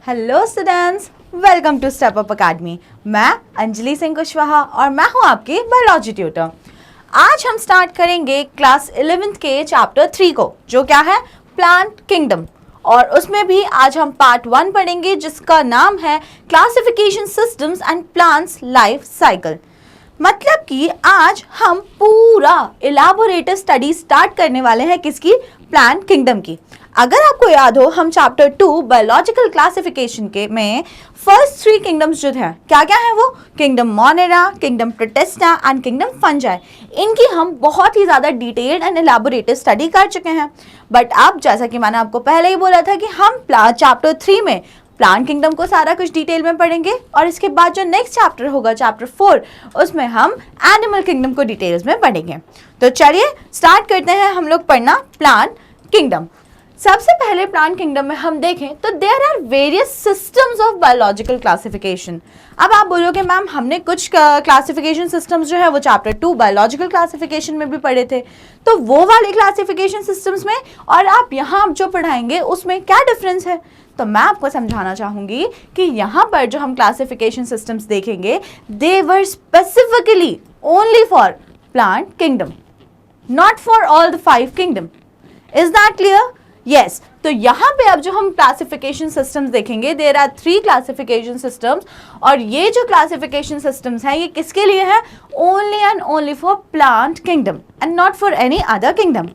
Hello students, welcome to Step Up Academy. मैं अंजलि सिंह कुशवाहा और मैं हूं आपकी बायोलॉजी ट्यूटर। आज हम स्टार्ट करेंगे क्लास 11th के चैप्टर 3 को, जो क्या है प्लांट किंगडम। और उसमें भी आज हम पार्ट 1 पढ़ेंगे जिसका नाम है classification systems and plants life cycle. मतलब कि आज हम पूरा इलाबोरेटिव स्टडी स्टार्ट करने वाले हैं किसकी? प्लांट किंगडम की। अगर आपको याद हो, हम चैप्टर 2 बायोलॉजिकल क्लासिफिकेशन के में फर्स्ट 3 किंगडम्स जो है क्या क्या है वो kingdom Monera, kingdom protista and kingdom fungi, इनकी हम बहुत ही ज़्यादा डिटेल्ड एंड इलाबोरेटिव स्टडी कर चुके हैं। बट अब जैसा कि मैंने आपको पहले ही बोला था कि हम चैप्टर 3 में प्लांट किंगडम को सारा कुछ डिटेल में पढ़ेंगे और इसके बाद जो नेक्स्ट चैप्टर होगा चैप्टर 4, उसमें हम एनिमल किंगडम को डिटेल्स में पढ़ेंगे। तो चलिए स्टार्ट करते हैं हम लोग पढ़ना प्लांट किंगडम। सबसे पहले प्लांट किंगडम में हम देखें तो there are various systems of biological classification. अब आप बोलोगे मैम हमने कुछ क्लासिफिकेशन सिस्टम्स जो है वो चैप्टर 2 बायोलॉजिकल क्लासिफिकेशन में भी पढ़े थे, तो वो वाले क्लासिफिकेशन सिस्टम्स में और आप यहाँ जो पढ़ाएंगे उसमें क्या डिफरेंस है? तो मैं आपको समझाना चाहूँगी कि यहाँ पर जो हम क्लासिफिकेशन सिस्टम्स देखेंगे they were specifically only for plant kingdom, not for all the 5 kingdom. Is that clear? Yes. तो यहाँ पे अब जो हम क्लासिफिकेशन सिस्टम्स देखेंगे देयर आर 3 क्लासिफिकेशन सिस्टम्स, और ये जो क्लासिफिकेशन सिस्टम्स हैं ये किसके लिए है? Only and only for plant kingdom and not for any other kingdom.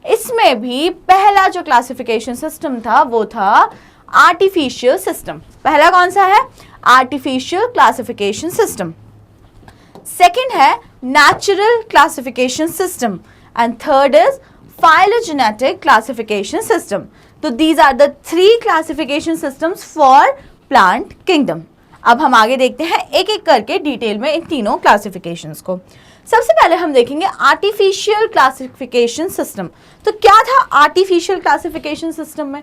इसमें भी पहला जो क्लासिफिकेशन सिस्टम था वो था आर्टिफिशियल सिस्टम। पहला कौन सा है? Artificial classification system. सेकेंड है natural classification system and third is phylogenetic classification system. तो these are the 3 classification systems for plant kingdom. अब हम आगे देखते हैं एक एक करके डिटेल में इन तीनों क्लासिफिकेशंस को। सबसे पहले हम देखेंगे आर्टिफिशियल क्लासिफिकेशन सिस्टम। तो क्या था आर्टिफिशियल क्लासिफिकेशन सिस्टम में?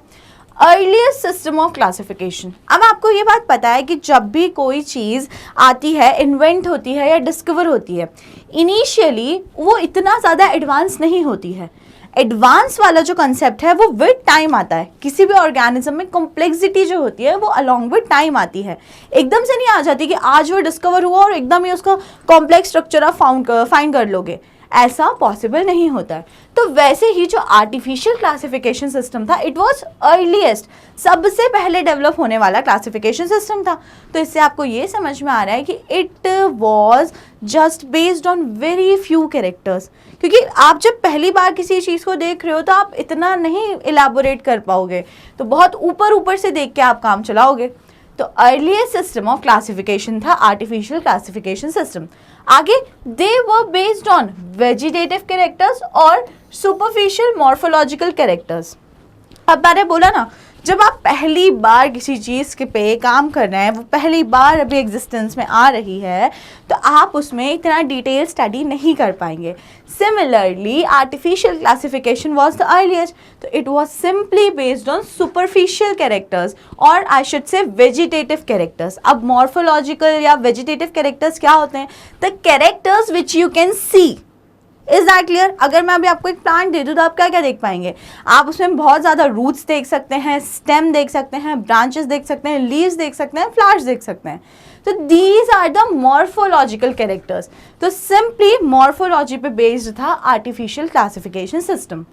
Earliest system of classification. अब आपको ये बात पता है कि जब भी कोई चीज़ आती है, इन्वेंट होती है या डिस्कवर होती है, इनिशियली वो इतना ज़्यादा एडवांस नहीं होती है। एडवांस वाला जो कंसेप्ट है वो विद टाइम आता है। किसी भी ऑर्गेनिज्म में कॉम्प्लेक्सिटी जो होती है वो अलॉन्ग विद टाइम आती है, एकदम से नहीं आ जाती कि आज वो डिस्कवर हुआ और एकदम ही उसका कॉम्प्लेक्स स्ट्रक्चर आप फाइंड कर लोगे, ऐसा पॉसिबल नहीं होता है। तो वैसे ही जो आर्टिफिशियल क्लासिफिकेशन सिस्टम था इट वाज अर्लीस्ट, सबसे पहले डेवलप होने वाला क्लासिफिकेशन सिस्टम था। तो इससे आपको ये समझ में आ रहा है कि it was just based on very few characters, क्योंकि आप जब पहली बार किसी चीज़ को देख रहे हो तो आप इतना नहीं इलाबोरेट कर पाओगे, तो बहुत ऊपर ऊपर से देख के आप काम चलाओगे। तो अर्लीस्ट सिस्टम ऑफ क्लासिफिकेशन था आर्टिफिशियल क्लासिफिकेशन सिस्टम। आगे they were based on vegetative characters और सुपरफिशियल मॉर्फोलॉजिकल कैरेक्टर्स। अब मैंने बोला ना, जब आप पहली बार किसी चीज़ के पे काम कर रहे हैं, वो पहली बार अभी एग्जिस्टेंस में आ रही है, तो आप उसमें इतना डिटेल स्टडी नहीं कर पाएंगे। Similarly artificial classification was the earliest, तो it was simply based on superficial characters और I should say vegetative characters. अब मॉर्फोलॉजिकल या वेजिटेटिव कैरेक्टर्स क्या होते हैं? The characters which you can see. Is that clear? अगर मैं अभी आपको एक प्लांट दे दूँ तो आप क्या क्या देख पाएंगे? आप उसमें बहुत ज़्यादा रूट्स देख सकते हैं, स्टेम देख सकते हैं, ब्रांचेस देख सकते हैं, लीव्स देख सकते हैं, फ्लावर्स देख सकते हैं। तो these are the morphological characters. तो सिंपली मॉर्फोलॉजी पे बेस्ड था artificial classification system,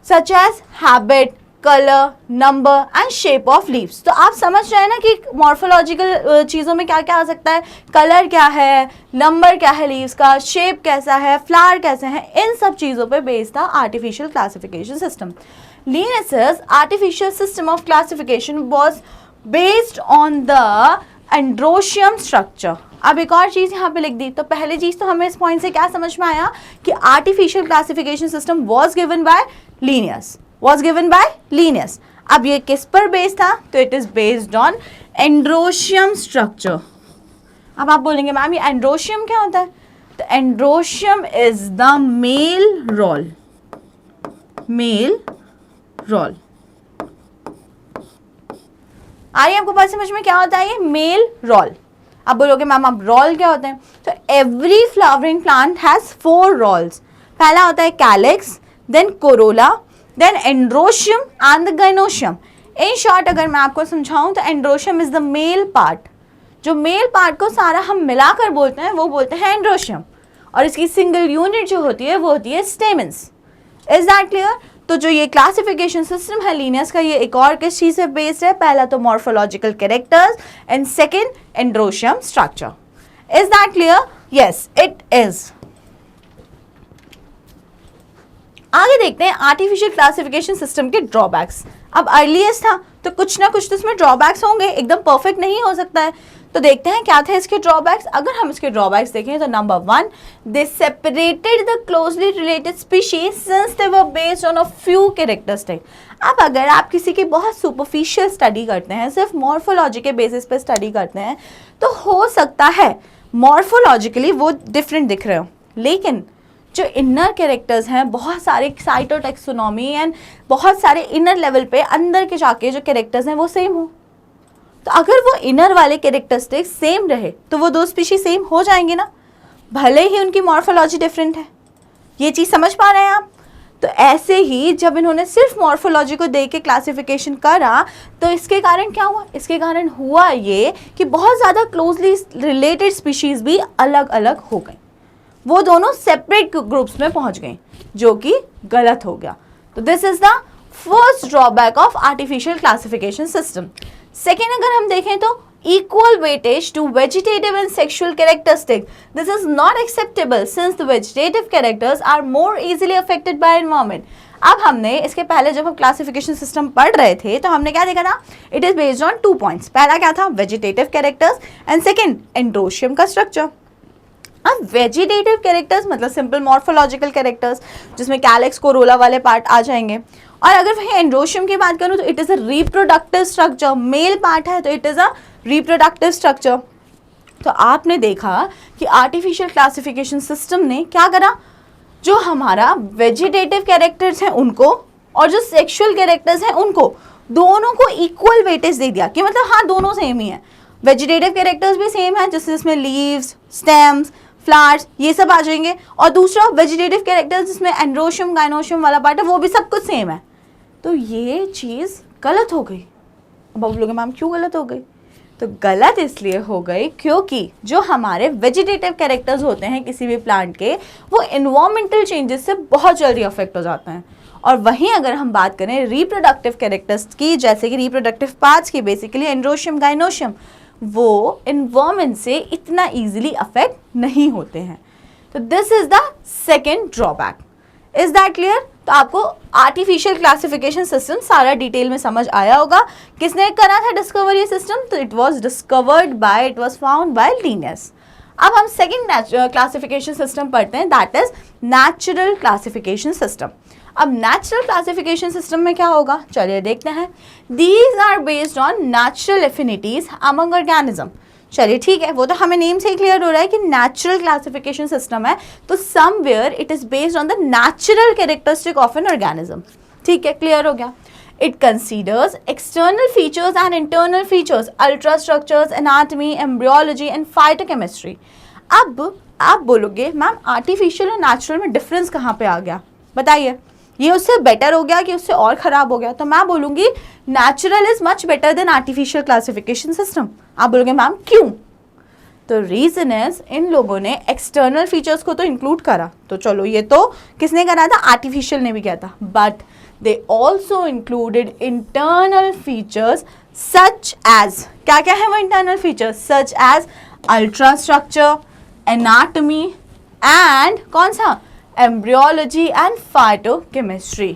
such as habit, colour, number and shape of leaves. तो आप समझ रहे हैं ना कि मॉर्फोलॉजिकल चीज़ों में क्या क्या आ सकता है? कलर क्या है, नंबर क्या है लीव्स का, शेप कैसा है, फ्लावर कैसे हैं, इन सब चीज़ों पे बेस्ड था artificial classification system. Linnaeus's artificial system of classification was based on the androecium structure. अब एक और चीज़ यहाँ पे लिख दी। तो पहली चीज़ तो हमें इस पॉइंट से क्या समझ में आया कि artificial classification system was given by Linnaeus, was given by Linnaeus। अब ये किस पर बेस्ड था? तो it is based on androecium structure. अब आप बोलेंगे मैम ये एंड्रोशियम क्या होता है? तो androecium is the male whorl, male whorl. आइए आपको बात समझ में क्या होता है ये मेल रोल। अब बोलोगे मैम अब रोल क्या होते हैं? तो every flowering plant has 4 whorls. पहला होता है calyx, then corolla, then androecium and the gynoecium। In short अगर मैं आपको समझाऊं तो androecium is the male part, जो मेल पार्ट को सारा हम मिलाकर बोलते हैं वो बोलते हैं एंड्रोशियम, और इसकी सिंगल यूनिट जो होती है वो होती है स्टेमन्स। Is that clear? तो जो ये क्लासिफिकेशन सिस्टम है लीनियस का, ये एक और किस चीज से बेस्ड है? पहला तो morphological characters and second androecium structure. Is that clear? Yes it is. आगे देखते हैं आर्टिफिशियल क्लासिफिकेशन सिस्टम के ड्रॉबैक्स। अब अर्लीस्ट था तो कुछ ना कुछ तो इसमें ड्रॉबैक्स होंगे, एकदम परफेक्ट नहीं हो सकता है। तो देखते हैं क्या थे इसके ड्रॉबैक्स। अगर हम इसके ड्रॉबैक्स देखें तो number 1, they separated the closely related species since they were based on a few characteristic. अब अगर आप किसी की बहुत सुपरफिशियल स्टडी करते हैं, सिर्फ मॉर्फोलॉजी के बेसिस पे स्टडी करते हैं, तो हो सकता है मॉर्फोलॉजिकली वो डिफरेंट दिख रहे हो, लेकिन जो इनर कैरेक्टर्स हैं, बहुत सारे साइटोटैक्सोनॉमी एंड बहुत सारे इनर लेवल पे अंदर के जाके जो कैरेक्टर्स हैं वो सेम हो। तो अगर वो इनर वाले कैरेक्टरिस्टिक्स सेम रहे तो वो दो स्पीशीज सेम हो जाएंगे ना, भले ही उनकी मॉर्फोलॉजी डिफरेंट है। ये चीज़ समझ पा रहे हैं आप? तो ऐसे ही जब इन्होंने सिर्फ मॉर्फोलॉजी को देख के क्लासिफिकेशन करा तो इसके कारण क्या हुआ? इसके कारण हुआ ये कि बहुत ज़्यादा क्लोजली रिलेटेड स्पीशीज़ भी अलग अलग हो गई, वो दोनों सेपरेट ग्रुप्स में पहुंच गए, जो कि गलत हो गया। तो this is the first drawback of artificial classification system. Second अगर हम देखें तो equal weightage to vegetative and sexual characteristic. This is not acceptable since the vegetative characters are more easily affected by environment. अब हमने इसके पहले जब हम क्लासिफिकेशन सिस्टम पढ़ रहे थे तो हमने क्या देखा था? It is based on 2 points. पहला क्या था? Vegetative characters and second androecium का स्ट्रक्चर। अब वेजिटेटिव कैरेक्टर्स मतलब सिंपल मॉर्फोलॉजिकल कैरेक्टर्स जिसमें कैलेक्स कोरोला वाले पार्ट आ जाएंगे, और अगर वही एंड्रोशियम की बात करूँ तो it is a reproductive structure, male part है तो it is a reproductive structure. तो आपने देखा कि आर्टिफिशियल क्लासिफिकेशन सिस्टम ने क्या करा? जो हमारा वेजिटेटिव कैरेक्टर्स हैं उनको और जो सेक्सुअल कैरेक्टर्स हैं उनको, दोनों को इक्वल वेटेज दे दिया कि मतलब हाँ दोनों सेम ही है। वेजिटेटिव कैरेक्टर्स भी सेम है, जैसे इसमें लीव्स, स्टेम्स, फ्लावर्स ये सब आ जाएंगे, और दूसरा वेजिटेटिव कैरेक्टर्स जिसमें एंड्रोशियम गाइनोशियम वाला पार्ट है वो भी सब कुछ सेम है। तो ये चीज़ गलत हो गई। अब आप बोलोगे मैम क्यों गलत हो गई? तो गलत इसलिए हो गई क्योंकि जो हमारे वेजिटेटिव कैरेक्टर्स होते हैं किसी भी प्लांट के, वो इन्वायरमेंटल चेंजेस से बहुत जल्दी अफेक्ट हो जाते हैं। और वहीं अगर हम बात करें रिप्रोडक्टिव कैरेक्टर्स की, जैसे कि रिप्रोडक्टिव पार्ट्स की, बेसिकली एंड्रोशियम गाइनोशियम, वो इन्वायरमेंट से इतना ईजिली अफेक्ट नहीं होते हैं। तो this is the second drawback. Is that clear? तो आपको आर्टिफिशियल क्लासिफिकेशन सिस्टम सारा डिटेल में समझ आया होगा। किसने करा था डिस्कवर ये सिस्टम? तो it was discovered by, it was found by Linnaeus. अब हम सेकेंड क्लासिफिकेशन सिस्टम पढ़ते हैं, that is natural classification system. अब नेचुरल क्लासिफिकेशन सिस्टम में क्या होगा? चलिए देखते हैं। These are based on natural affinities among organism. चलिए ठीक है, वो तो हमें नेम से ही क्लियर हो रहा है कि नेचुरल क्लासिफिकेशन सिस्टम है, तो somewhere it is based on the natural characteristic of an organism. ठीक है, क्लियर हो गया। It considers external features and internal features, ultrastructures, anatomy, embryology and phytochemistry. अब आप बोलोगे मैम आर्टिफिशियल और नेचुरल में डिफरेंस कहाँ पे आ गया? बताइए, ये उससे बेटर हो गया कि उससे और ख़राब हो गया? तो मैं बोलूँगी natural is much better than artificial classification system. आप बोलोगे मैम क्यों? तो रीज़न इज इन लोगों ने एक्सटर्नल फीचर्स को तो इंक्लूड करा, तो चलो ये तो किसने करा था? आर्टिफिशियल ने भी किया था, but they also included internal features such as, क्या क्या है वो internal features? such as ultrastructure, anatomy and कौन सा? embryology and phytochemistry।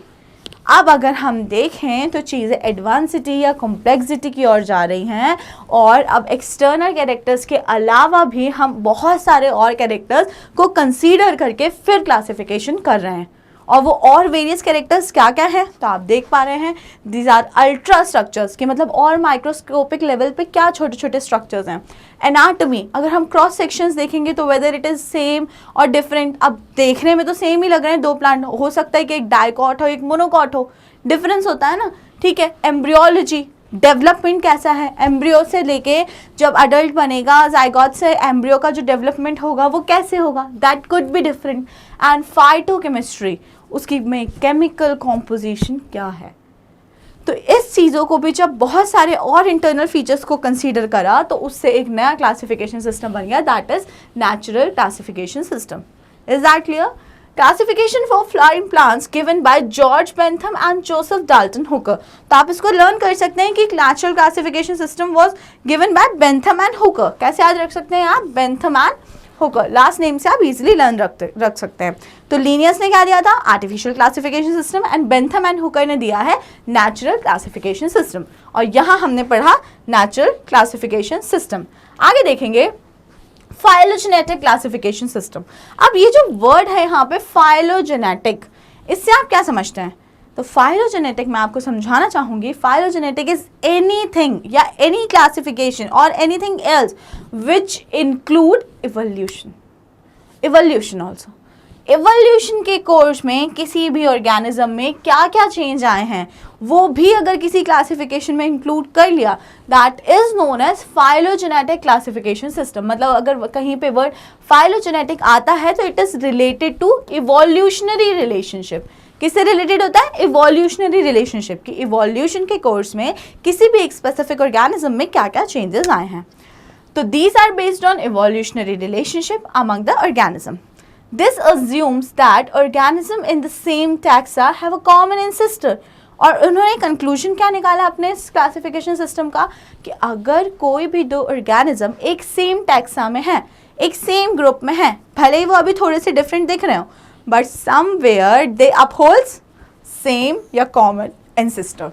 अब अगर हम देखें तो चीज़ें एडवांसिटी या कॉम्प्लेक्सिटी की ओर जा रही हैं, और अब एक्सटर्नल कैरेक्टर्स के अलावा भी हम बहुत सारे और कैरेक्टर्स को कंसीडर करके फिर क्लासिफिकेशन कर रहे हैं। और वो और वेरियस कैरेक्टर्स क्या क्या है? तो आप देख पा रहे हैं, दीज आर अल्ट्रा स्ट्रक्चर्स के मतलब और माइक्रोस्कोपिक लेवल पे क्या छोटे छोटे स्ट्रक्चर्स हैं। एनाटॉमी, अगर हम क्रॉस सेक्शंस देखेंगे तो वेदर इट इज़ सेम और डिफरेंट, अब देखने में तो सेम ही लग रहे हैं दो प्लांट, हो सकता है कि एक डाइकॉट हो एक मोनोकॉट हो, डिफरेंस होता है ना। ठीक है, एम्ब्रियोलॉजी, डेवलपमेंट कैसा है, एम्ब्रियो से लेके जब अडल्ट बनेगा, जाइगोट से एम्ब्रियो का जो डेवलपमेंट होगा वो कैसे होगा, that could be different. And phytochemistry, उसकी में केमिकल कॉम्पोजिशन क्या है। तो इस चीज़ों को भी जब बहुत सारे और इंटरनल फीचर्स को कंसीडर करा तो उससे एक नया क्लासिफिकेशन सिस्टम बन गया, that is natural classification system. Is that clear? Classification for flowering plants given by George Bentham and Joseph Dalton Hooker. तो आप इसको लर्न कर सकते हैं कि natural classification system was given by Bentham and Hooker. कैसे याद रख सकते हैं आप? Bentham and Hooker, last name से आप इजीली लर्न रख सकते हैं. तो लीनियस ने क्या दिया था? Artificial classification system, and Bentham and Hooker ने दिया है नेचुरल क्लासिफिकेशन सिस्टम. और यहाँ हमने पढ़ा नेचुरल क्लासिफिकेशन सिस्टम. आगे देखेंगे फाइलोजेनेटिक क्लासिफिकेशन सिस्टम. अब ये जो वर्ड है यहाँ पे फाइलोजेनेटिक, इससे आप क्या समझते हैं? तो फाइलोजेनेटिक मैं आपको समझाना चाहूंगी, फाइलोजेनेटिक इज एनीथिंग या एनी क्लासिफिकेशन और anything else which include evolution. Evolution also. Evolution के कोर्स में किसी भी ऑर्गेनिज्म में क्या क्या चेंज आए हैं वो भी अगर किसी क्लासिफिकेशन में इंक्लूड कर लिया, that is known as phylogenetic classification system. मतलब अगर कहीं पे वर्ड फाइलोजेनेटिक आता है तो it is related to evolutionary relationship. किससे रिलेटेड होता है? इवोल्यूशनरी रिलेशनशिप की. इवोल्यूशन के कोर्स में किसी भी एक स्पेसिफिक ऑर्गेनिज्म में क्या क्या चेंजेस आए हैं. तो these are based on evolutionary relationship among the organism. This assumes that organisms in the same taxa have a common ancestor. और उन्होंने कंक्लूजन क्या निकाला अपने इस क्लासिफिकेशन सिस्टम का कि अगर कोई भी दो ऑर्गेनिज्म एक सेम टैक्सा में है, एक सेम ग्रुप में है, भले ही वो अभी थोड़े से डिफरेंट दिख रहे हो, but somewhere they upholds same या common ancestor.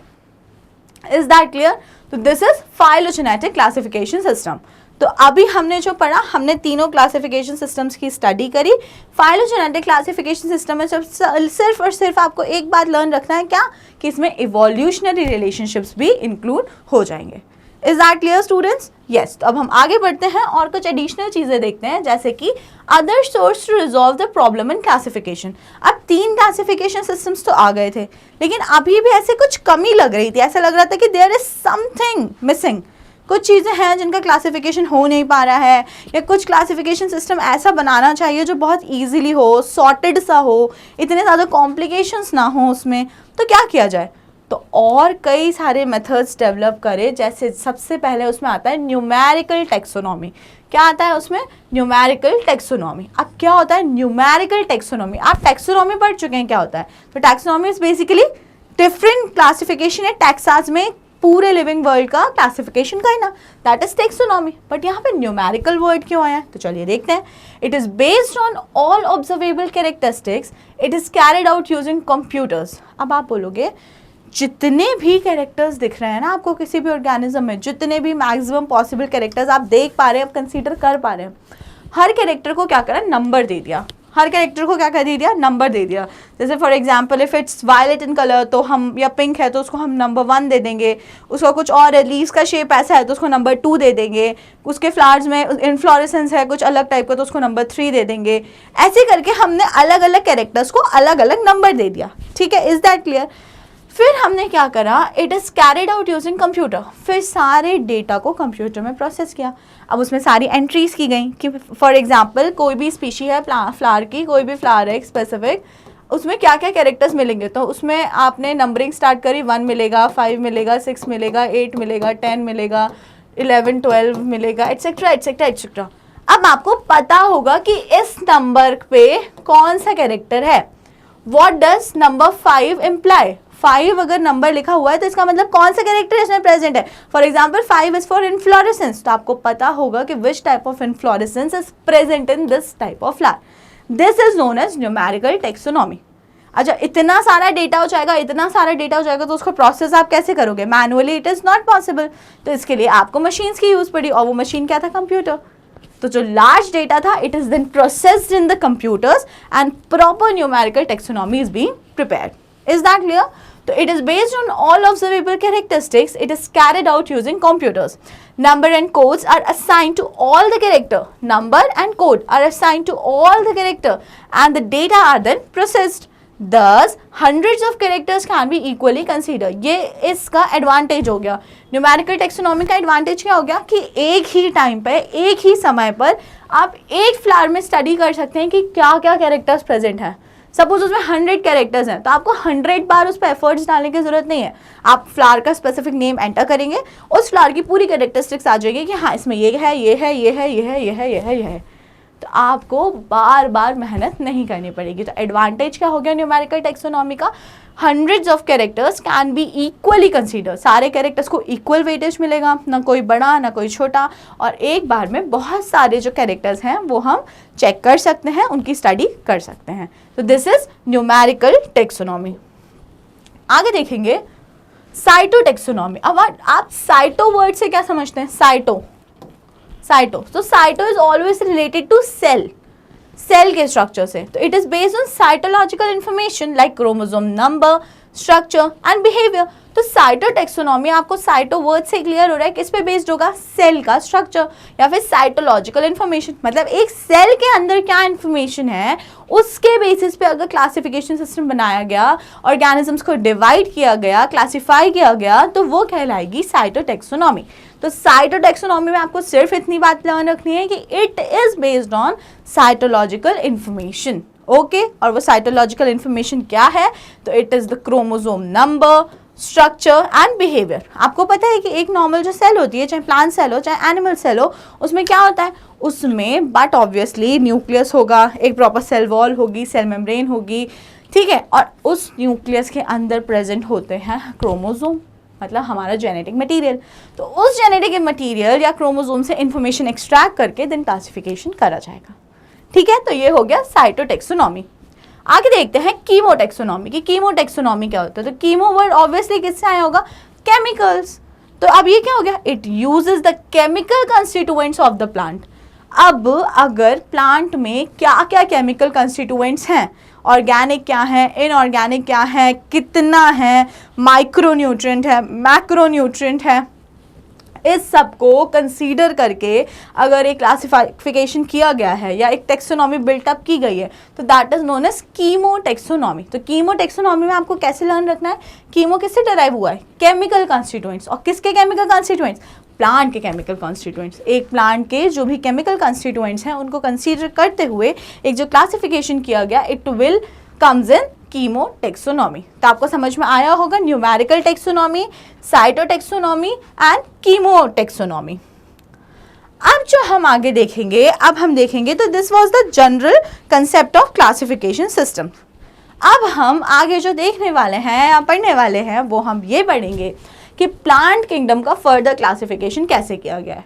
Is that clear? तो this is phylogenetic classification system. तो अभी हमने जो पढ़ा, हमने तीनों क्लासिफिकेशन सिस्टम्स की स्टडी करी. फाइलोजेनेटिक क्लासिफिकेशन सिस्टम में सिर्फ और सिर्फ आपको एक बात लर्न रखना है, क्या? कि इसमें इवोल्यूशनरी रिलेशनशिप्स भी इंक्लूड हो जाएंगे. Is that clear students? Yes. तो अब हम आगे बढ़ते हैं और कुछ एडिशनल चीज़ें देखते हैं, जैसे कि other source to resolve the problem in classification. अब 3 क्लासिफिकेशन सिस्टम्स तो आ गए थे, लेकिन अभी भी ऐसे कुछ कमी लग रही थी. ऐसा लग रहा था कि देयर इज समथिंग मिसिंग. कुछ चीज़ें हैं जिनका क्लासिफिकेशन हो नहीं पा रहा है, या कुछ क्लासिफिकेशन सिस्टम ऐसा बनाना चाहिए जो बहुत इजीली हो, सॉर्टेड सा हो, इतने ज़्यादा कॉम्प्लिकेशंस ना हो उसमें. तो क्या किया जाए? तो और कई सारे मेथड्स डेवलप करें. जैसे सबसे पहले उसमें आता है न्यूमेरिकल टेक्सोनॉमी. क्या आता है उसमें? Numerical taxonomy. अब क्या होता है न्यूमेरिकल टेक्सोनॉमी? आप टेक्सोनॉमी पढ़ चुके हैं, क्या होता है? तो taxonomy is basically different classification है टैक्सास में, पूरे लिविंग वर्ल्ड का क्लासिफिकेशन करना, दैट इज टेक्सोनॉमी. बट यहाँ पे न्यूमेरिकल वर्ड क्यों आया? तो चलिए देखते हैं. It is based on all observable characteristics. It is carried out using computers. अब आप बोलोगे जितने भी कैरेक्टर्स दिख रहे हैं ना आपको किसी भी ऑर्गेनिज्म में, जितने भी मैक्सिमम पॉसिबल कैरेक्टर्स आप देख पा रहे हैं, आप कंसीडर कर पा रहे हैं, हर कैरेक्टर को क्या करा? नंबर दे दिया. हर कैरेक्टर को क्या कर दे दिया? नंबर दे दिया. जैसे for example if it's violet in colour तो हम, या पिंक है तो उसको हम नंबर 1 दे देंगे. उसका कुछ और है, लीव्स का शेप ऐसा है तो उसको नंबर 2 दे देंगे. उसके फ्लावर्स में इन्फ्लोरेसेंस है कुछ अलग टाइप का तो उसको नंबर 3 दे देंगे. ऐसे करके हमने अलग अलग कैरेक्टर्स को अलग अलग नंबर दे दिया. ठीक है, इज दैट क्लियर? फिर हमने क्या करा? It is carried out using computer. फिर सारे डेटा को कंप्यूटर में प्रोसेस किया. अब उसमें सारी एंट्रीज की गई कि फॉर एग्जांपल कोई भी स्पीशी है फ्लावर की, कोई भी फ्लावर है स्पेसिफिक, उसमें क्या क्या कैरेक्टर्स मिलेंगे. तो उसमें आपने नंबरिंग स्टार्ट करी, 1 मिलेगा, 5 मिलेगा, 6 मिलेगा, 8 मिलेगा, 10 मिलेगा, 11, 12 मिलेगा, एटसेट्रा एटसेट्रा एटसेट्रा. अब आपको पता होगा कि इस नंबर पे कौन सा कैरेक्टर है. What does number 5 imply? 5 अगर नंबर लिखा हुआ है तो इसका मतलब कौन सा कैरेक्टर इसमें प्रेजेंट है. For example 5 is for inflorescence, तो आपको पता होगा कि which type of inflorescence is present in this type of flower. This is known as numerical taxonomy. अच्छा, इतना सारा डेटा हो जाएगा, इतना सारा डेटा हो जाएगा तो उसको प्रोसेस आप कैसे करोगे? Manually it is not possible. तो इसके लिए आपको मशीन्स की यूज पड़ी, और वो मशीन क्या था? कंप्यूटर. तो जो लार्ज डेटा था it is then processed in the computers and proper numerical taxonomy is being prepared. Is that clear? So it is based on all observable characteristics. It is carried out using computers. Number and codes are assigned to all the character. Number and code are assigned to all the character, and the data are then processed. Thus, hundreds of characters can be equally considered. ये इसका advantage हो गया. Numerical taxonomy का advantage क्या हो गया? कि एक ही टाइम पे, एक ही समय पर आप एक फ्लावर में स्टडी कर सकते हैं कि क्या क्या कैरेक्टर्स प्रेजेंट हैं. सपोज उसमें 100 कैरेक्टर्स हैं तो आपको 100 बार उस पर एफर्ट्स डालने की जरूरत नहीं है। आप फ्लावर का स्पेसिफिक नेम एंटर करेंगे, उस फ्लावर की पूरी कैरेक्टरिस्टिक्स आ जाएगी कि हाँ इसमें ये है, ये है, ये है, ये है, ये है, ये है, ये है। तो आपको बार बार मेहनत नहीं करनी पड़ेगी। तो एडवांटेज क्या हो गया न्यूमेरिकल टेक्सोनॉमी का? Hundreds of characters can be equally consider, सारे कैरेक्टर्स को इक्वल वेटेज मिलेगा, ना कोई बड़ा ना कोई छोटा, और एक बार में बहुत सारे जो कैरेक्टर्स हैं वो हम चेक कर सकते हैं, उनकी स्टडी कर सकते हैं। तो दिस इज न्यूमेरिकल टेक्सोनॉमी। आगे देखेंगे साइटोटेक्सोनॉमी। अब आप साइटो वर्ड से क्या समझते हैं? साइटो, तो cyto is always related to cell, cell के स्ट्रक्चर से। तो it is based on cytological information like chromosome number, structure and behaviour. तो साइटोटेक्सोनॉमी आपको साइटो वर्ड से क्लियर हो रहा है, किस पे बेस्ड होगा? सेल का स्ट्रक्चर या फिर साइटोलॉजिकल इंफॉर्मेशन, मतलब एक सेल के अंदर क्या इंफॉर्मेशन है उसके बेसिस पे अगर क्लासिफिकेशन सिस्टम बनाया गया, ऑर्गेनिजम्स को डिवाइड किया गया, क्लासिफाई किया गया, तो वो कहलाएगी साइटोटेक्सोनॉमी। तो साइटोटेक्सोनॉमी में आपको सिर्फ इतनी बात ध्यान रखनी है कि it is based on cytological information, okay. और वो साइटोलॉजिकल इंफॉर्मेशन क्या है? तो it is the chromosome number, structure and behaviour. आपको पता है कि एक नॉर्मल जो सेल होती है, चाहे प्लांट सेल हो चाहे एनिमल सेल हो, उसमें क्या होता है? उसमें बट ऑब्वियसली न्यूक्लियस होगा, एक प्रॉपर सेल वॉल होगी, सेल मेम्ब्रेन होगी, ठीक है, और उस न्यूक्लियस के अंदर प्रेजेंट होते हैं क्रोमोसोम, मतलब हमारा जेनेटिक मटेरियल। तो उस जेनेटिक मटेरियल या क्रोमोसोम से इंफॉर्मेशन एक्सट्रैक्ट करके देन क्लासिफिकेशन करा जाएगा, ठीक है। तो ये हो गया साइटोटेक्सोनॉमी। आगे देखते हैं कीमोटेक्सोनॉमी की कीमोटेक्सोनॉमी क्या होता है। तो कीमो वर्ड ऑब्वियसली किससे आया होगा? केमिकल्स। तो अब ये क्या हो गया? It uses the chemical constituents of the plant. अब अगर प्लांट में क्या क्या केमिकल कंस्टिट्यूएंट्स हैं, ऑर्गेनिक क्या है, इनऑर्गेनिक क्या है, कितना है, माइक्रोन्यूट्रिएंट है, मैक्रोन्यूट्रिएंट है, इस सब को कंसीडर करके अगर एक क्लासिफिकेशन किया गया है या एक टेक्सोनॉमी बिल्टअप की गई है तो दैट इज नोन एज कीमोटेक्सोनॉमी। तो कीमोटेक्सोनॉमी में आपको कैसे लर्न रखना है? कीमो किससे डराइव हुआ है? Chemical constituents. और किसके केमिकल कॉन्स्टिट्यूएंट्स? प्लांट के केमिकल कॉन्स्टिट्यूएंट्स। एक प्लांट के जो भी केमिकल कॉन्स्टिट्यूएंट्स हैं उनको कंसीडर करते हुए एक जो क्लासिफिकेशन किया गया, इट विल कम्स इन कीमोटेक्सोनॉमी। तो आपको समझ में आया होगा न्यूमेरिकल टेक्सोनॉमी, साइटोटेक्सोनॉमी एंड कीमोटेक्सोनॉमी। अब जो हम आगे देखेंगे, अब हम देखेंगे तो this was the general concept of classification system. अब हम आगे जो देखने वाले हैं या पढ़ने वाले हैं वो हम ये पढ़ेंगे कि प्लांट किंगडम का फर्दर क्लासिफिकेशन कैसे किया गया है।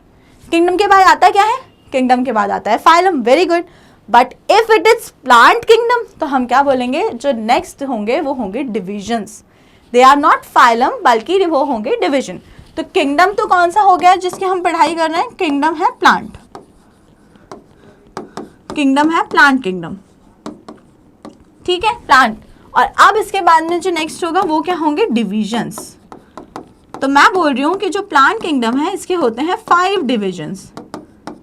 किंगडम के बाद आता क्या है? किंगडम के बाद आता है phylum, very good. But if it is plant kingdom तो हम क्या बोलेंगे? जो नेक्स्ट होंगे वो होंगे divisions. They are not phylum बल्कि वो होंगे डिविजन। तो किंगडम तो कौन सा हो गया जिसकी हम पढ़ाई कर रहे हैं? किंगडम है प्लांट, किंगडम है प्लांट किंगडम, ठीक है, प्लांट। और अब इसके बाद में जो नेक्स्ट होगा वो क्या होंगे? डिविजन्स। तो मैं बोल रही हूँ कि जो प्लांट किंगडम है इसके होते हैं 5 डिविजन्स।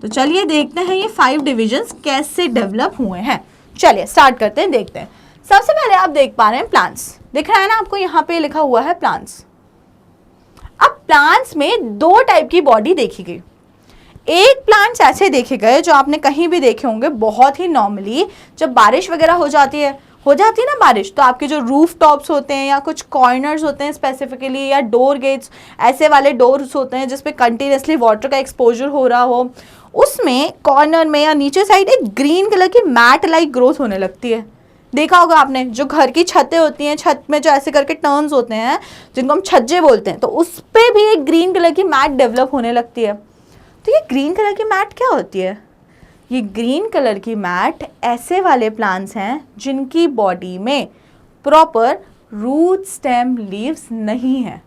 तो चलिए देखते हैं ये 5 डिविजन्स कैसे डेवलप हुए हैं। चलिए स्टार्ट करते हैं, देखते हैं। सबसे पहले आप देख पा रहे हैं प्लांट्स, दिख रहा है ना आपको? यहाँ पे लिखा हुआ है प्लांट्स। अब प्लांट्स में 2 टाइप की बॉडी देखी गई। एक प्लांट्स ऐसे देखे गए जो आपने कहीं भी देखे होंगे, बहुत ही नॉर्मली जब बारिश वगैरह हो जाती है ना बारिश, तो आपके जो रूफ टॉप्स होते हैं या कुछ कॉर्नर्स होते हैं स्पेसिफिकली, या डोर गेट्स, ऐसे वाले डोर्स होते हैं जिसपे कंटिन्यूसली वाटर का एक्सपोजर हो रहा हो, उसमें कॉर्नर में या नीचे साइड एक ग्रीन कलर की मैट लाइक ग्रोथ होने लगती है। देखा होगा आपने, जो घर की छतें होती हैं, छत में जो ऐसे करके टर्न्स होते हैं जिनको हम छज्जे बोलते हैं, तो उस पर भी एक ग्रीन कलर की मैट डेवलप होने लगती है। तो ये ग्रीन कलर की मैट क्या होती है? ये ग्रीन कलर की मैट ऐसे वाले प्लांट्स हैं जिनकी बॉडी में प्रॉपर रूट स्टेम लीव्स नहीं है।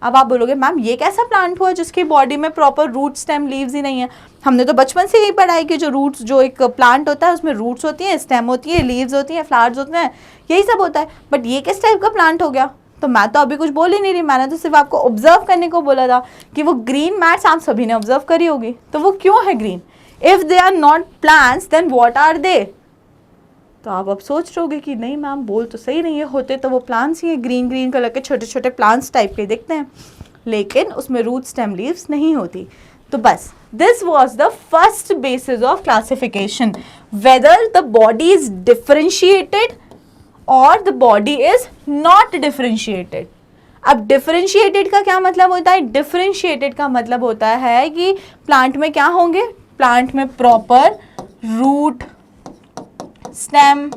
अब आप बोलोगे मैम ये कैसा प्लांट हुआ जिसकी बॉडी में प्रॉपर रूट स्टेम लीव्स ही नहीं है? हमने तो बचपन से यही पढ़ा है कि जो रूट्स, जो एक प्लांट होता है उसमें रूट्स होती हैं, स्टेम होती है, लीव्स होती हैं, फ्लावर्स होते हैं, यही सब होता है। बट ये किस टाइप का प्लांट हो गया? तो मैं तो अभी कुछ बोल ही नहीं रही, मैंने तो सिर्फ आपको ऑब्जर्व करने को बोला था कि वो ग्रीन मैट्स आप सभी ने ऑब्जर्व करी होगी। तो वो क्यों है green? If they are not plants then what are they? तो आप अब सोच रहोगे कि नहीं मैम बोल तो सही नहीं है, होते तो वो प्लांट्स ही हैं, ग्रीन ग्रीन कलर के छोटे छोटे प्लांट्स टाइप के दिखते हैं, लेकिन उसमें रूट स्टेम लीव्स नहीं होती। तो बस this was the first basis of classification, whether the body is differentiated और the body is not differentiated. अब डिफरेंशिएटेड का क्या मतलब होता है? डिफरेंशिएटेड का मतलब होता है कि प्लांट में क्या होंगे? प्लांट में प्रॉपर रूट, स्टेम,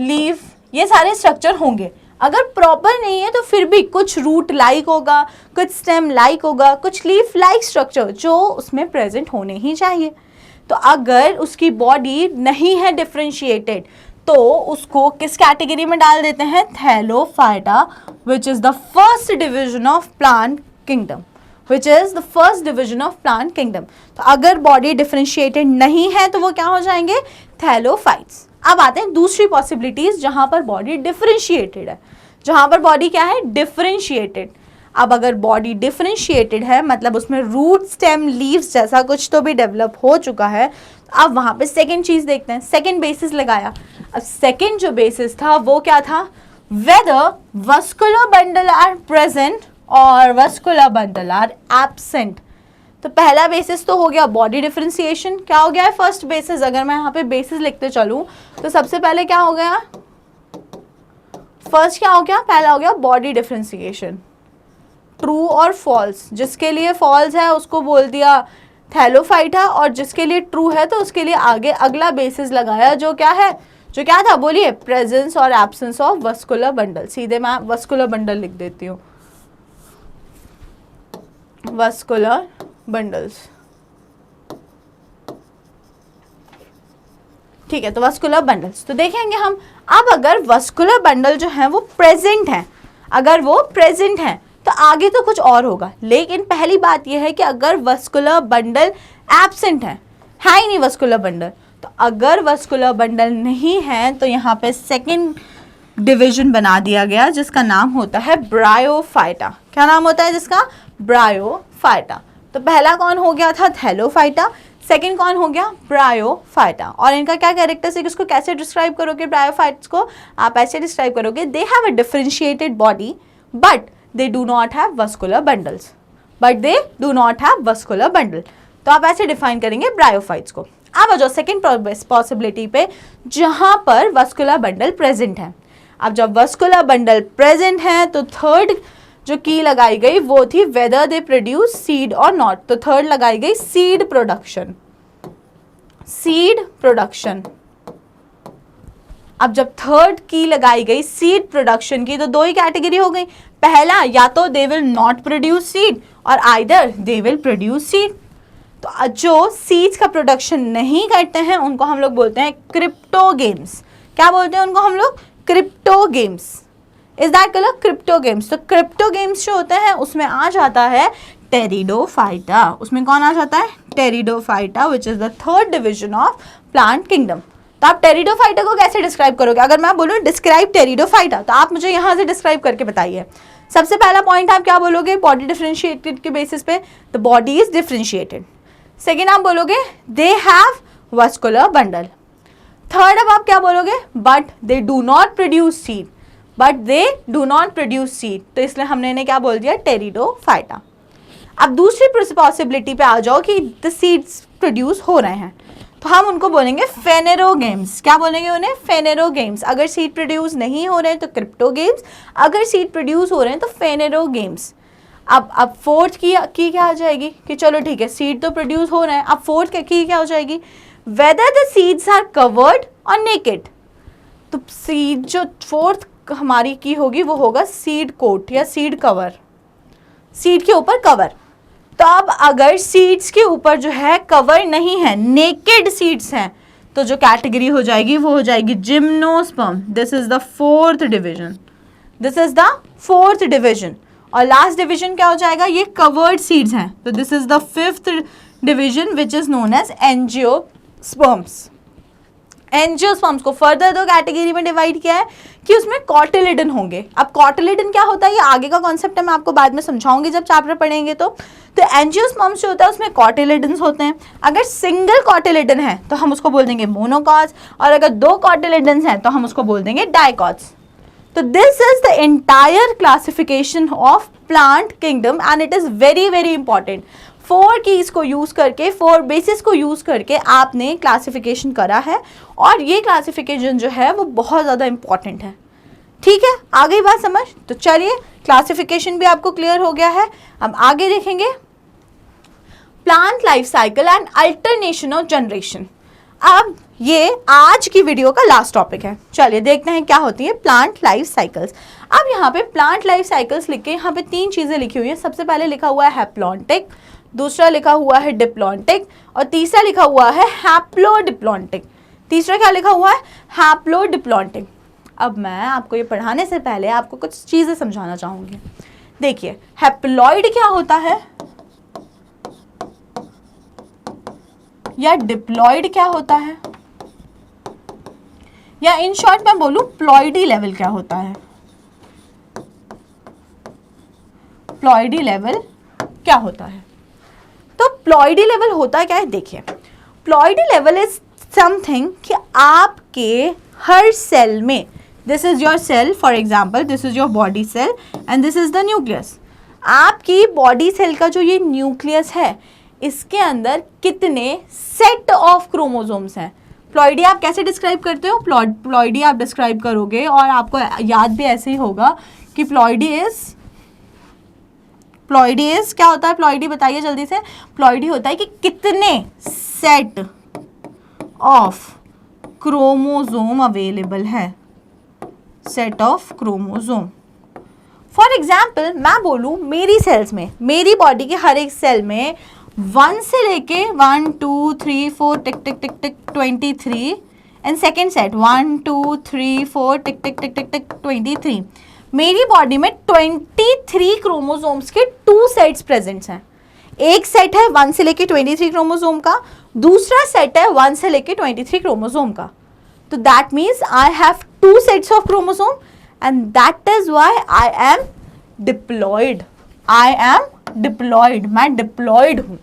लीफ, ये सारे स्ट्रक्चर होंगे। अगर प्रॉपर नहीं है तो फिर भी कुछ रूट लाइक होगा, कुछ स्टेम लाइक होगा, कुछ लीफ लाइक स्ट्रक्चर जो उसमें प्रेजेंट होने ही चाहिए। तो अगर उसकी बॉडी नहीं है डिफरेंशिएटेड तो उसको किस कैटेगरी में डाल देते हैं? Thallophyta, which is the first division of plant kingdom, which is the first division of plant kingdom. तो अगर बॉडी डिफरेंशिएटेड नहीं है तो वो क्या हो जाएंगे? थैलोफाइट्स। अब आते हैं दूसरी पॉसिबिलिटीज जहां पर बॉडी डिफरेंशिएटेड है, जहां पर बॉडी क्या है? डिफरेंशिएटेड। अब अगर बॉडी डिफरेंशिएटेड है मतलब उसमें रूट, स्टेम, लीव्स जैसा कुछ तो भी डेवलप हो चुका है। अब वहां पे सेकंड चीज देखते हैं, सेकंड बेसिस लगाया। अब सेकंड जो बेसिस था वो क्या था? Whether vascular bundle are present और वस्कुलर बंडल आर एब्सेंट। तो पहला बेसिस तो हो गया बॉडी डिफरेंशिएशन। क्या हो गया है फर्स्ट बेसिस? अगर मैं यहाँ पे बेसिस लिखते चलूं तो सबसे पहले क्या हो गया? फर्स्ट क्या हो गया? पहला हो गया बॉडी डिफरेंशिएशन, ट्रू और फॉल्स। जिसके लिए फॉल्स है उसको बोल दिया थैलोफाइटा, और जिसके लिए ट्रू है तो उसके लिए आगे अगला बेसिस लगाया जो क्या है? जो क्या था बोलिए? प्रेजेंस और एब्सेंस ऑफ वस्कुलर बंडल। सीधे मैं वस्कुलर बंडल लिख देती हूँ, वस्कुलर बंडल्स। ठीक है, तो वस्कुलर बंडल्स तो देखेंगे हम। अब अगर वस्कुलर बंडल जो है वो प्रेजेंट है, अगर वो प्रेजेंट है तो आगे तो कुछ और होगा। लेकिन पहली बात यह है कि अगर वस्कुलर बंडल एब्सेंट है ही नहीं वस्कुलर बंडल, तो अगर वस्कुलर बंडल नहीं है तो यहाँ पे सेकंड डिवीजन बना दिया गया जिसका नाम होता है ब्रायोफाइटा। क्या नाम होता है जिसका? ब्रायोफाइटा। तो पहला कौन हो गया था? थैलोफाइटा। सेकंड कौन हो गया? ब्रायोफाइटा। और इनका क्या कैरेक्टरिस्टिक, इसको कैसे डिस्क्राइब करोगे? ब्रायोफाइट्स को आप ऐसे डिस्क्राइब करोगे, they have a differentiated body but they do not have vascular bundles, but they do not have vascular bundle। तो आप ऐसे डिफाइन करेंगे ब्रायोफाइट्स को। अब आ जाओ सेकेंड पॉसिबिलिटी पे जहां पर वस्कुलर बंडल प्रेजेंट है। अब जब वस्कुलर बंडल प्रेजेंट है तो थर्ड जो की लगाई गई वो थी वेदर दे प्रोड्यूस सीड और नॉट। तो थर्ड लगाई गई सीड प्रोडक्शन, सीड प्रोडक्शन। अब जब थर्ड की लगाई गई सीड प्रोडक्शन की तो दो ही कैटेगरी हो गई। पहला, या तो they will not produce seed और either they will produce seed. तो जो सीड्स का प्रोडक्शन नहीं करते हैं उनको हम लोग बोलते हैं क्रिप्टोगेम्स। क्या बोलते हैं उनको हम लोग? Cryptogams. Is that colour? Cryptogams. तो क्रिप्टोगेम्स जो होते हैं उसमें आ जाता है टेरिडोफाइटा। उसमें कौन आ जाता है? Pteridophyta, which is the third division of plant kingdom. तो आप टेरिडोफाइटा को कैसे डिस्क्राइब करोगे? अगर मैं बोलूँ डिस्क्राइब टेरिडोफाइटा तो आप मुझे यहाँ से डिस्क्राइब करके बताइए। सबसे पहला पॉइंट आप क्या बोलोगे? बॉडी डिफरेंशिएटेड के बेसिस पे the body is differentiated. Second आप बोलोगे they have vascular bundle. Third अब आप क्या बोलोगे? But they do not produce seed, but they do not produce seed. तो इसलिए हमने इन्हें क्या बोल दिया? टेरिडोफाइटा। अब दूसरी पॉसिबिलिटी पे आ जाओ कि द सीड्स प्रोड्यूस हो रहे हैं तो हम उनको बोलेंगे फेनेरोगेम्स। क्या बोलेंगे उन्हें? फेनेरोगेम्स। अगर सीड प्रोड्यूस नहीं हो रहे हैं तो क्रिप्टोगेम्स, अगर सीड प्रोड्यूस हो रहे हैं तो फेनेरोगेम्स। अब फोर्थ की क्या आ जाएगी कि चलो ठीक है सीड तो प्रोड्यूस हो रहे हैं। अब फोर्थ की क्या हो जाएगी? Whether the seeds are covered और नेकेड। तो सीड जो फोर्थ हमारी की होगी वो होगा सीड कोट या सीड कवर, सीड के ऊपर कवर। तो अब अगर सीड्स के ऊपर जो है कवर नहीं है, नेकेड सीड्स हैं, तो जो कैटेगरी हो जाएगी वो हो जाएगी gymnosperm. This is the fourth division, this is the fourth division. और लास्ट डिवीजन क्या हो जाएगा? ये कवर्ड सीड्स हैं, तो this is the fifth division which is known as angiosperms. Angiosperms को फर्दर दो कैटेगरी में डिवाइड किया है कि उसमें कॉटिलिडन होंगे। अब कॉटिलिडन क्या होता है ये आगे का कॉन्सेप्ट है, मैं आपको बाद में समझाऊंगी जब चैप्टर पढ़ेंगे। तो एंजियोस्पर्म्स जो होता है उसमें कॉटिलिडन्स होते हैं। अगर सिंगल कॉटिलिडन है तो हम उसको बोल देंगे मोनोकॉट्स, और अगर दो कॉटिलिडन्स हैं तो हम उसको बोल देंगे डाइकॉट्स। तो this is the entire classification of plant kingdom and it is very very important 4 keys को यूज करके, 4 बेसिस को यूज करके आपने क्लासिफिकेशन करा है, और ये क्लासिफिकेशन जो है वो बहुत ज़्यादा इंपॉर्टेंट है। ठीक है, आ गई बात समझ? तो चलिए, क्लासिफिकेशन भी आपको क्लियर हो गया है। अब आगे देखेंगे plant life cycle and alternation of generation. अब ये आज की वीडियो का लास्ट टॉपिक है। चलिए देखते हैं क्या होती है प्लांट लाइफ साइकिल्स। अब यहाँ पे प्लांट लाइफ साइकिल्स लिख के यहाँ पे 3 चीज़ें लिखी हुई हैं। सबसे पहले लिखा हुआ है हैप्लॉन्टिक, दूसरा लिखा हुआ है डिप्लॉन्टिक, और तीसरा लिखा हुआ है हैप्लोडिप्लॉन्टिक। तीसरा क्या लिखा हुआ है? हैप्लोडिप्लॉन्टिक। अब मैं आपको ये पढ़ाने से पहले आपको कुछ चीज़ें समझाना चाहूँगी। देखिए, हैप्लॉइड क्या होता है या डिप्लॉइड क्या होता है, या इन शॉर्ट मैं बोलूं प्लॉइडी लेवल क्या होता है। प्लॉइडी लेवल क्या होता है? तो प्लॉइडी लेवल होता क्या है? देखिए, प्लॉइडी लेवल इज समथिंग कि आपके हर सेल में, this is your cell, for example this is your body cell and this is the nucleus. आपकी बॉडी सेल का जो ये न्यूक्लियस है, इसके अंदर कितने सेट ऑफ क्रोमोसोम्स हैं। प्लॉइडी आप कैसे डिस्क्राइब करते हो? प्लॉइडी आप डिस्क्राइब करोगे और आपको याद भी ऐसे ही होगा कि प्लॉइडी इज क्या होता है? प्लॉइडी बताइए जल्दी से। प्लॉइडी होता है कि कितने सेट ऑफ क्रोमोसोम अवेलेबल है, set of chromosome. For example मैं बोलूँ मेरी सेल्स में, मेरी बॉडी के हर एक सेल में 1 से लेके 1 2 3 4 टिक टिक टिक टिक 23 एंड सेकेंड सेट 1 2 3 4 टिक टिक टिक टिक टिक 23। मेरी बॉडी में 23 क्रोमोसोम्स के 2 सेट्स प्रेजेंट्स हैं। एक सेट है 1 से लेके 23 क्रोमोसोम का, दूसरा सेट है 1 से लेके 23 क्रोमोसोम का। तो that means I have 2 sets of chromosome and that is why I am diploid. मैं डिप्लॉयड हूँ।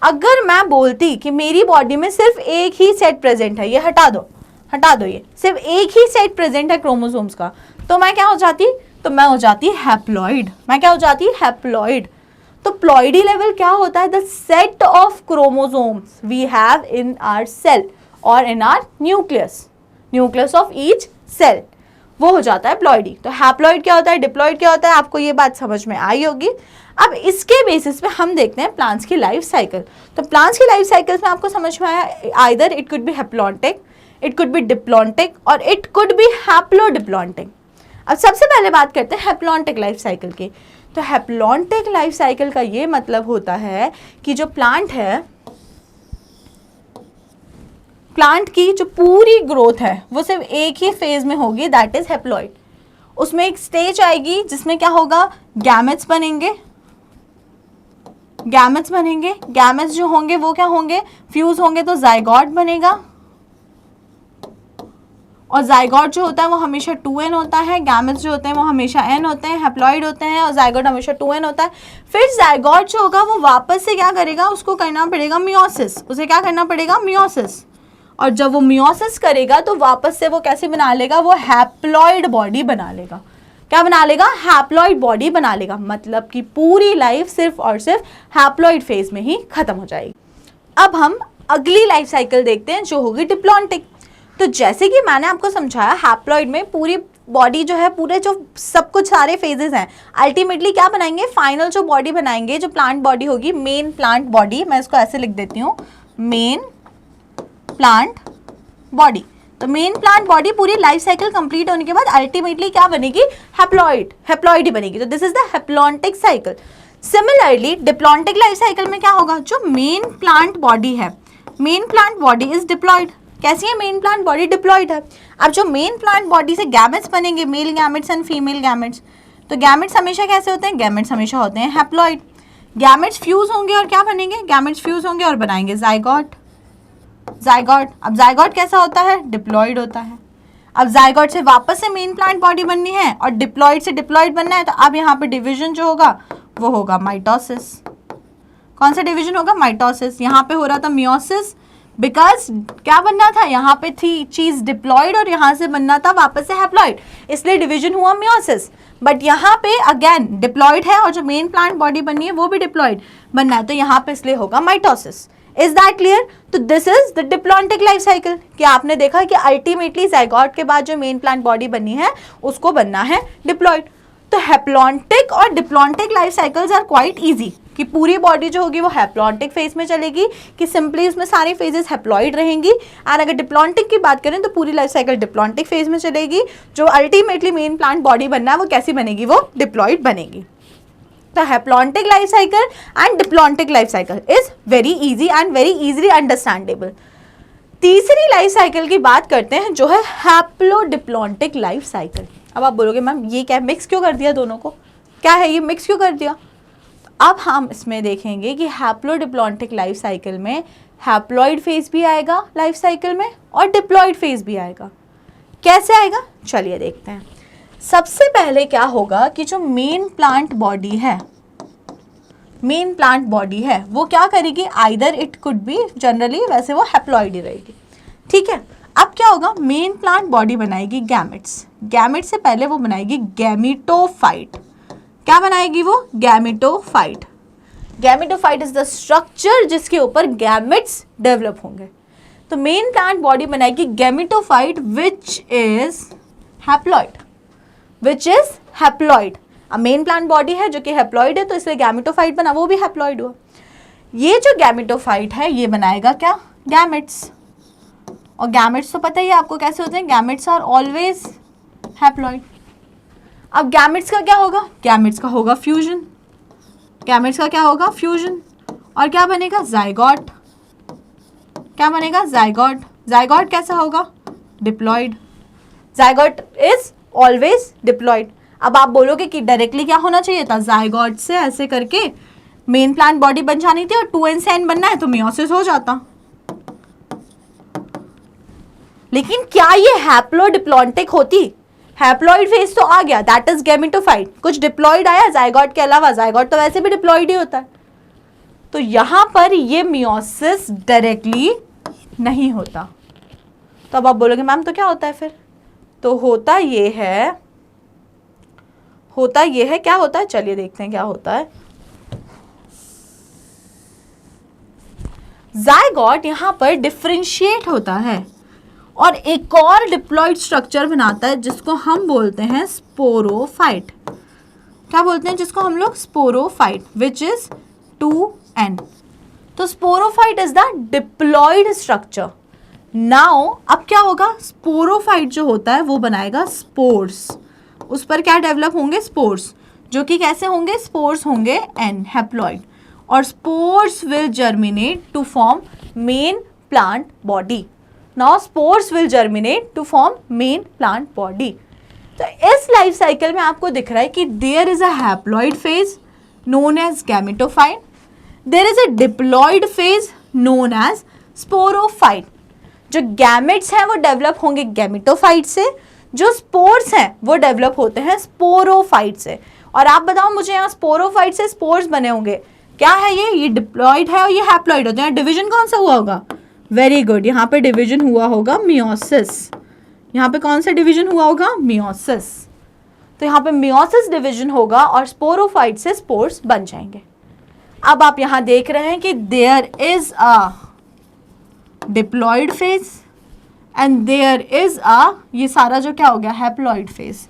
अगर मैं बोलती कि मेरी बॉडी में सिर्फ एक ही सेट प्रेजेंट है, ये हटा दो ये सिर्फ एक ही सेट प्रेजेंट है क्रोमोसोम्स का, तो मैं क्या हो जाती? तो मैं हो जाती हैप्लॉइड। मैं क्या हो जाती? हैप्लॉइड। तो प्लॉइडी लेवल क्या होता है? The set of chromosomes we have in our cell और in our nucleus of each cell, वो हो जाता है प्लॉइडी। तो हैप्लॉइड क्या होता है, डिप्लॉइड क्या होता है, आपको ये बात समझ में आई होगी। अब इसके बेसिस पे हम देखते हैं प्लांट्स की लाइफ साइकिल। तो प्लांट्स की लाइफ साइकिल्स में आपको समझ में आया, either it could be haplontic, it could be diplontic और इट कुड बी हैप्लोडिप्लॉन्टिक। अब सबसे पहले बात करते हैं हैप्लॉन्टिक लाइफ साइकिल की। तो हैप्लॉन्टिक लाइफ साइकिल का ये मतलब होता है कि जो प्लांट है, प्लांट की जो पूरी ग्रोथ है वो सिर्फ एक ही फेज में होगी, दैट इज हैप्लॉइड। उसमें एक स्टेज आएगी जिसमें क्या होगा? गैमेट्स बनेंगे। गैमेट्स जो होंगे वो क्या होंगे? फ्यूज होंगे तो जाइगोट बनेगा, और जाइगोट जो होता है वो हमेशा 2n होता है। गैमेट्स जो होते हैं वो हमेशा n होते हैं, हैप्लॉइड होते हैं, और जाइगोट हमेशा 2n होता है। फिर जाइगोट जो होगा वो वापस से क्या करेगा? उसको करना पड़ेगा मियोसिस। उसे क्या करना पड़ेगा? मियोसिस। और जब वो मियोसिस करेगा तो वापस से वो कैसे बना लेगा? वो हैप्लॉइड बॉडी बना लेगा। क्या बना लेगा? हैप्लॉइड बॉडी बना लेगा। मतलब कि पूरी लाइफ सिर्फ और सिर्फ हैप्लॉइड फेज में ही खत्म हो जाएगी। अब हम अगली लाइफ साइकिल देखते हैं जो होगी डिप्लॉन्टिक। तो जैसे कि मैंने आपको समझाया, हैप्लॉइड में पूरी बॉडी जो है, पूरे जो सब कुछ सारे फेजेस हैं, अल्टीमेटली क्या बनाएंगे? फाइनल जो बॉडी बनाएंगे, जो प्लांट बॉडी होगी, मेन प्लांट बॉडी। मैं इसको ऐसे लिख देती हूँ, मेन प्लांट बॉडी। तो मेन प्लांट बॉडी पूरी लाइफ साइकिल कंप्लीट होने के बाद अल्टीमेटली क्या बनेगी? हैप्लॉइड ही बनेगी। तो this is the haplontic cycle. Similarly diplontic life cycle में क्या होगा? जो मेन प्लांट बॉडी है, main plant body is diploid. कैसी है? मेन प्लांट बॉडी डिप्लॉइड है। अब जो मेन प्लांट बॉडी से गैमेट्स बनेंगे, male gametes and female gametes, तो गैमेट्स हमेशा कैसे होते हैं? गैमेट्स हमेशा होते हैं हैप्लॉइड। गैमेट्स फ्यूज होंगे और क्या बनेंगे? गैमेट्स फ्यूज होंगे और बनाएंगे जाइगोट। अब जाइगोट कैसा होता है? डिप्लॉइड होता है। अब जाइगोट से वापस से मेन प्लांट बॉडी बननी है और डिप्लॉइड से डिप्लॉइड बनना है, तो अब यहाँ पे डिवीजन जो होगा वो होगा माइटोसिस। कौन सा डिवीजन होगा? माइटोसिस। यहाँ पे हो रहा था मियोसिस, बिकॉज क्या बनना था, यहाँ पे थी चीज डिप्लॉयड और यहाँ से बनना था वापस से हैप्लॉयड, इसलिए डिवीजन हुआ मियोसिस। बट यहाँ पे अगेन डिप्लॉयड है और जो मेन प्लांट बॉडी बननी है वो भी डिप्लॉयड बनना है, तो यहाँ पे इसलिए होगा माइटोसिस। Is that clear? तो this is the diplontic life cycle कि आपने देखा कि अल्टीमेटली जाइगोट के बाद जो मेन प्लांट बॉडी बननी है उसको बनना है डिप्लॉयड। तो हैप्लॉन्टिक और diplontic life cycles are quite easy कि पूरी बॉडी जो होगी वो हैप्लॉन्टिक फेज में चलेगी, कि सिंपली उसमें सारी फेजेस हैप्लॉइड रहेंगी। एंड अगर डिप्लॉन्टिक की बात करें तो पूरी लाइफ साइकिल डिप्लॉन्टिक फेज में चलेगी, जो अल्टीमेटली मेन प्लांट बॉडी बनना है वो कैसी बनेगी, वो डिप्लॉइड बनेगी। तो haplontic life cycle and diplontic life cycle is very easy and very easily understandable. तीसरी लाइफ साइकिल की बात करते हैं जो है हैप्लोडिप्लॉन्टिक लाइफ साइकिल। अब आप बोलोगे मैम ये क्या मिक्स क्यों कर दिया दोनों को, क्या है ये मिक्स क्यों कर दिया? अब हम इसमें देखेंगे कि हैप्लोडिप्लॉन्टिक लाइफ साइकिल में हैप्लॉइड फेज भी आएगा लाइफ साइकिल में और डिप्लॉइड फेज भी आएगा। कैसे आएगा चलिए देखते हैं। सबसे पहले क्या होगा कि जो मेन प्लांट बॉडी है, मेन प्लांट बॉडी है वो क्या करेगी, either it could be, generally वैसे वो हैप्लॉइड ही रहेगी, ठीक है। अब क्या होगा, मेन प्लांट बॉडी बनाएगी गैमेट्स, गैमेट से पहले वो बनाएगी गैमेटोफाइट। क्या बनाएगी वो, gametophyte. Gametophyte is the structure जिसके ऊपर गैमेट्स डेवलप होंगे। तो मेन प्लांट बॉडी बनाएगी gametophyte which is haploid, which is haploid. अब मेन प्लांट बॉडी है जो कि हैप्लॉइड है तो इसलिए गैमेटोफाइट बना, वो भी हैप्लॉइड हुआ। ये जो गैमेटोफाइट है ये बनाएगा क्या, गैमेट्स। और गैमेट्स तो पता ही है आपको कैसे होते हैं, गैमेट्स आर ऑलवेज हैप्लॉइड। अब गैमेट्स का क्या होगा, गैमेट्स का होगा फ्यूजन, गैमेट्स का क्या होगा, फ्यूजन। और क्या बनेगा, जाइगोट। क्या बनेगा, जाइगोट। जाइगोट कैसा होगा, diploid. Zygote is always diploid. अब आप बोलोगे कि डायरेक्टली क्या होना चाहिए था, जाइगोट से ऐसे करके मेन प्लांट बॉडी बन जानी थी और 2n से n बनना है तो मियोसिस हो जाता। लेकिन क्या ये हैप्लोडिप्लॉन्टिक होती, हैप्लॉइड फेज तो आ गया, दैट इज गैमेटोफाइट, कुछ डिप्लॉइड आया जाइगोट के अलावा, जाइगोट तो वैसे भी डिप्लॉइड ही होता है। तो यहां पर ये मियोसिस डायरेक्टली नहीं होता। तो अब आप बोलोगे मैम तो क्या होता है फिर, तो होता ये है क्या होता है, चलिए देखते हैं क्या होता है। जाइगोट यहां पर डिफरेंशिएट होता है और एक और डिप्लॉइड स्ट्रक्चर बनाता है जिसको हम बोलते हैं स्पोरोफाइट। क्या बोलते हैं जिसको हम लोग, स्पोरोफाइट, विच इज 2n। तो sporophyte is the diploid structure. Now अब क्या होगा, स्पोरोफाइट जो होता है वो बनाएगा स्पोर्स, उस पर क्या डेवलप होंगे, स्पोर्स, जो कि कैसे होंगे, स्पोर्स होंगे n, हैप्लॉइड। और spores will germinate to form main plant body. Now spores will germinate to form main plant body. तो इस लाइफ साइकिल में आपको दिख रहा है कि there is a haploid phase known as gametophyte, there is a diploid phase known as sporophyte. जो gametes हैं वो डेवलप होंगे गैमेटोफाइट से, जो स्पोर्स हैं वो डेवलप होते हैं स्पोरोफाइट से। और आप बताओ मुझे, यहाँ स्पोरोफाइट से स्पोर्स बने होंगे, क्या है ये डिप्लॉइड है और ये हैप्लॉइड होते हैं। डिवीजन कौन सा हुआ होगा, वेरी गुड, यहाँ पे डिवीजन हुआ होगा मियोसिस। यहाँ पे कौन सा डिवीजन हुआ होगा, मियोसिस। तो यहाँ पे मियोसिस डिवीजन होगा और स्पोरोफाइट से स्पोर्स बन जाएंगे। अब आप यहाँ देख रहे हैं कि there is a diploid phase and there is a, ये सारा जो क्या हो गया, हैप्लॉइड फेज,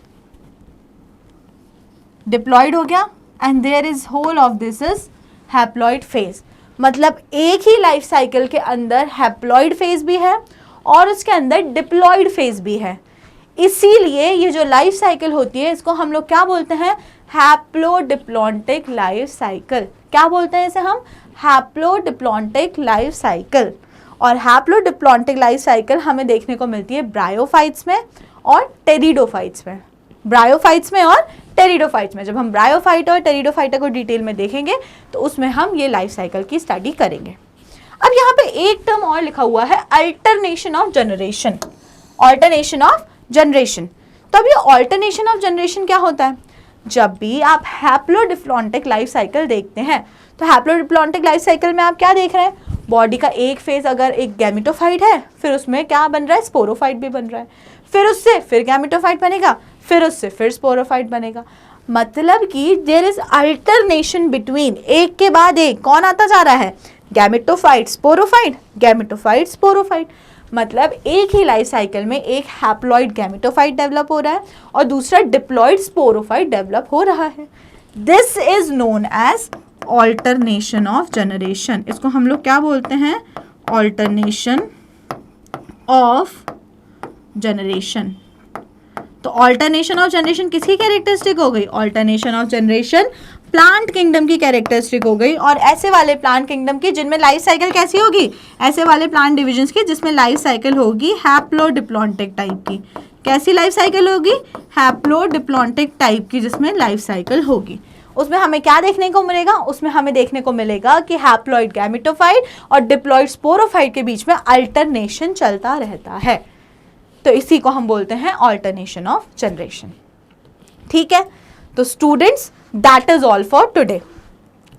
डिप्लॉइड हो गया, and there is whole of this is haploid phase. मतलब एक ही लाइफ साइकिल के अंदर हैप्लॉइड फेज भी है और उसके अंदर डिप्लॉइड फेज भी है। इसीलिए ये जो लाइफ साइकिल होती है इसको हम लोग क्या बोलते हैं, हैप्लोडिप्लॉन्टिक लाइफ साइकिल। क्या बोलते हैं इसे हम, हैप्लोडिप्लॉन्टिक लाइफ साइकिल। और हैप्लोडिप्लॉन्टिक लाइफ साइकिल हमें देखने को मिलती है ब्रायोफाइट्स में और टेरिडोफाइट्स में, ब्रायोफाइट्स में और टेरिडोफाइट्स में। जब हम ब्रायोफाइट और टेरिडोफाइट को डिटेल में देखेंगे तो उसमें हम ये लाइफ साइकिल की स्टडी करेंगे। अब यहाँ पे एक टर्म और लिखा हुआ है, alternation of generation, alternation of generation. तो अब ये ऑल्टरनेशन ऑफ जनरेशन क्या होता है, जब भी आप हैप्लोडिप्लॉन्टिक लाइफ साइकिल देखते हैं तो हैप्लोडिप्लॉन्टिक लाइफ साइकिल में आप क्या देख रहे हैं, बॉडी का एक फेज अगर एक गैमेटोफाइट है, फिर उसमें क्या बन रहा है, स्पोरोफाइट भी बन रहा है, फिर उससे फिर गैमेटोफाइट बनेगा, फिर उससे फिर स्पोरोफाइट बनेगा। मतलब कि देयर इज अल्टरनेशन बिटवीन, एक के बाद एक कौन आता जा रहा है, गैमेटोफाइट स्पोरोफाइट, गैमेटोफाइट स्पोरोफाइट। मतलब एक ही लाइफ साइकिल में एक हैप्लॉइड गैमेटोफाइट डेवलप हो रहा है और दूसरा डिप्लॉइड स्पोरोफाइट डेवलप हो रहा है। This is known as alternation of generation. इसको हम लोग क्या बोलते हैं, ऑल्टरनेशन ऑफ जनरेशन। तो ऑल्टरनेशन ऑफ जनरेशन किसकी कैरेक्टरिस्टिक हो गई, alternation of generation plant kingdom की कैरेक्टरिस्टिक हो गई। और ऐसे वाले प्लांट किंगडम की जिनमें लाइफ साइकिल कैसी होगी, ऐसे वाले प्लांट डिविजन्स की जिसमें लाइफ साइकिल होगी हैप्लोडिप्लॉन्टिक टाइप की। कैसी लाइफ साइकिल होगी, हैप्लोडिप्लॉन्टिक टाइप की जिसमें लाइफ साइकिल होगी। उसमें हमें क्या देखने को मिलेगा, उसमें हमें देखने को मिलेगा कि हैप्लॉइड गैमेटोफाइट और डिप्लॉइड स्पोरोफाइट के बीच में अल्टरनेशन चलता रहता है। तो इसी को हम बोलते हैं ऑल्टरनेशन ऑफ जनरेशन। ठीक है, तो students that is all for today.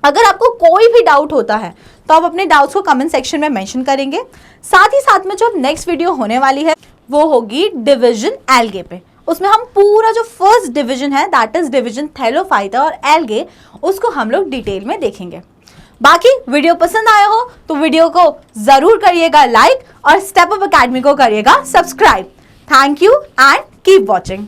अगर आपको कोई भी डाउट होता है तो आप अपने डाउट्स को कमेंट सेक्शन में मेंशन करेंगे। साथ ही साथ में जो नेक्स्ट वीडियो होने वाली है वो होगी डिवीजन एल्गे पे। उसमें हम पूरा जो फर्स्ट डिवीजन है दैट इज डिवीजन थैलोफाइटा और एल्गे, उसको हम लोग डिटेल में देखेंगे। बाकी वीडियो पसंद आया हो तो वीडियो को जरूर करिएगा लाइक और स्टेप अप अकेडमी को करिएगा subscribe. Thank you and keep watching.